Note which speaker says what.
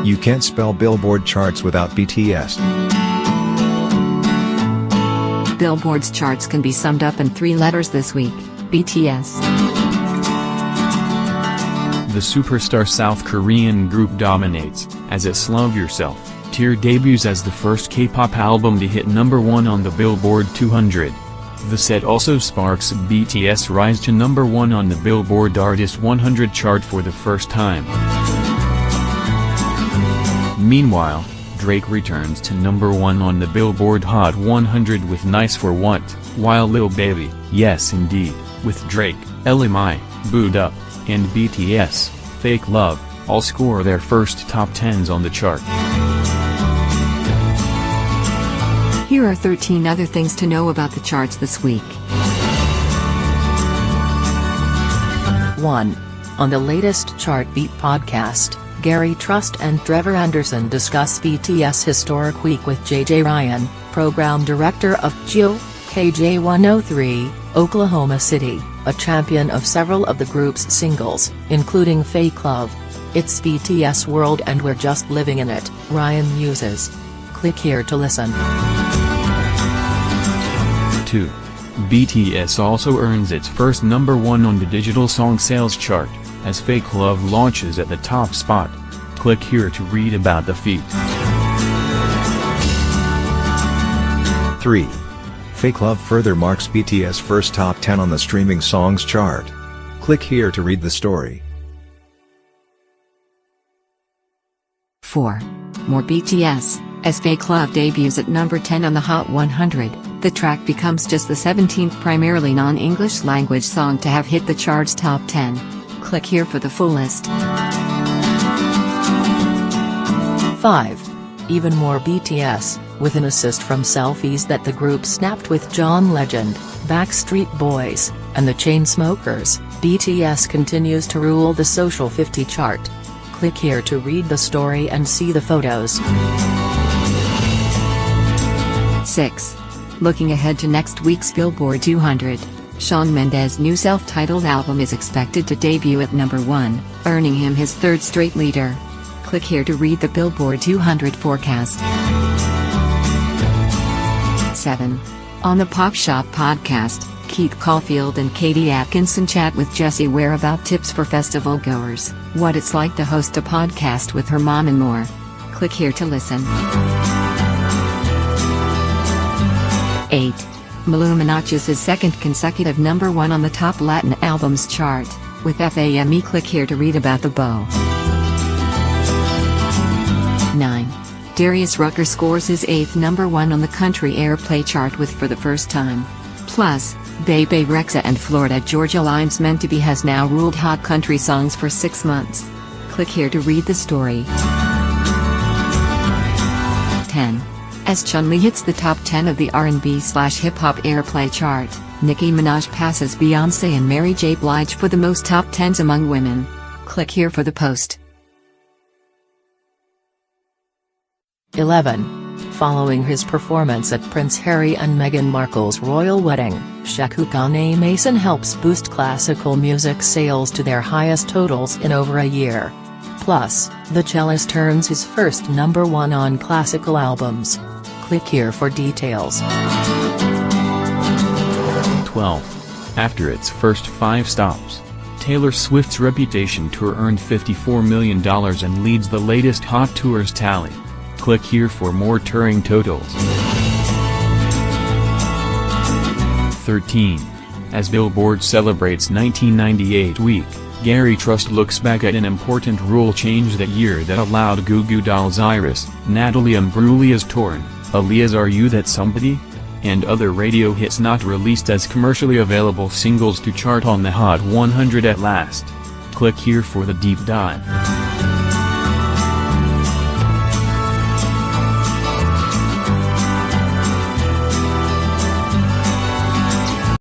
Speaker 1: You can't spell Billboard charts without BTS.
Speaker 2: Billboard's charts can be summed up in 3 letters this week: BTS.
Speaker 3: The superstar South Korean group dominates, as its Love Yourself, Tear debuts as the first K-pop album to hit #1 on the Billboard 200. The set also sparks BTS' rise to #1 on the Billboard Artist 100 chart for the first time. Meanwhile, Drake returns to #1 on the Billboard Hot 100 with Nice for What, while Lil Baby, yes indeed, with Drake, LMI, Boo'd Up, and BTS, Fake Love, all score their first top 10s on the chart.
Speaker 2: Here are 13 other things to know about the charts this week.
Speaker 4: 1. On the latest Chart Beat podcast, Gary Trust and Trevor Anderson discuss BTS' historic week with JJ Ryan, program director of GEO, KJ103, Oklahoma City, a champion of several of the group's singles, including Fake Love. It's BTS world and we're just living in it, Ryan muses. Click here to listen.
Speaker 3: 2. BTS also earns its first #1 on the digital song sales chart, as Fake Love launches at the top spot. Click here to read about the feat.
Speaker 1: 3. Fake Love further marks BTS' first top 10 on the streaming songs chart. Click here to read the story.
Speaker 2: 4. More BTS, as Fake Love debuts at #10 on the Hot 100, the track becomes just the 17th primarily non-English language song to have hit the chart's top 10. Click here for the full list.
Speaker 4: 5. Even more BTS, with an assist from selfies that the group snapped with John Legend, Backstreet Boys, and the Chainsmokers, BTS continues to rule the Social 50 chart. Click here to read the story and see the photos.
Speaker 2: 6. Looking ahead to next week's Billboard 200, Shawn Mendes' new self-titled album is expected to debut at #1, earning him his 3rd straight leader. Click here to read the Billboard 200 forecast. 7. On the Pop Shop podcast, Keith Caulfield and Katie Atkinson chat with Jessie Ware about tips for festival goers, what it's like to host a podcast with her mom and more. Click here to listen. 8. Maluma notches his 2nd consecutive #1 on the top Latin albums chart, with FAME. Click here to read about the bow. 9. Darius Rucker scores his 8th #1 on the country airplay chart with For the First Time. Plus, Bebe Rexha and Florida Georgia Line's Meant to Be has now ruled hot country songs for 6 months. Click here to read the story. 10. As Chun-Li hits the top 10 of the R&B/hip-hop airplay chart, Nicki Minaj passes Beyoncé and Mary J. Blige for the most top 10s among women. Click here for the post.
Speaker 4: 11. Following his performance at Prince Harry and Meghan Markle's royal wedding, Shaku Kane Mason helps boost classical music sales to their highest totals in over a year. Plus, the cellist turns his first #1 on classical albums. Click here for details.
Speaker 3: 12. After its first 5 stops, Taylor Swift's Reputation tour earned $54 million and leads the latest Hot Tours tally. Click here for more touring totals. 13. As Billboard celebrates 1998 week, Gary Trust looks back at an important rule change that year that allowed Goo Goo Dolls' Iris, Natalie Imbruglia's Torn, Aaliyah's Are You That Somebody? And other radio hits not released as commercially available singles to chart on the Hot 100 at last. Click here for the deep dive.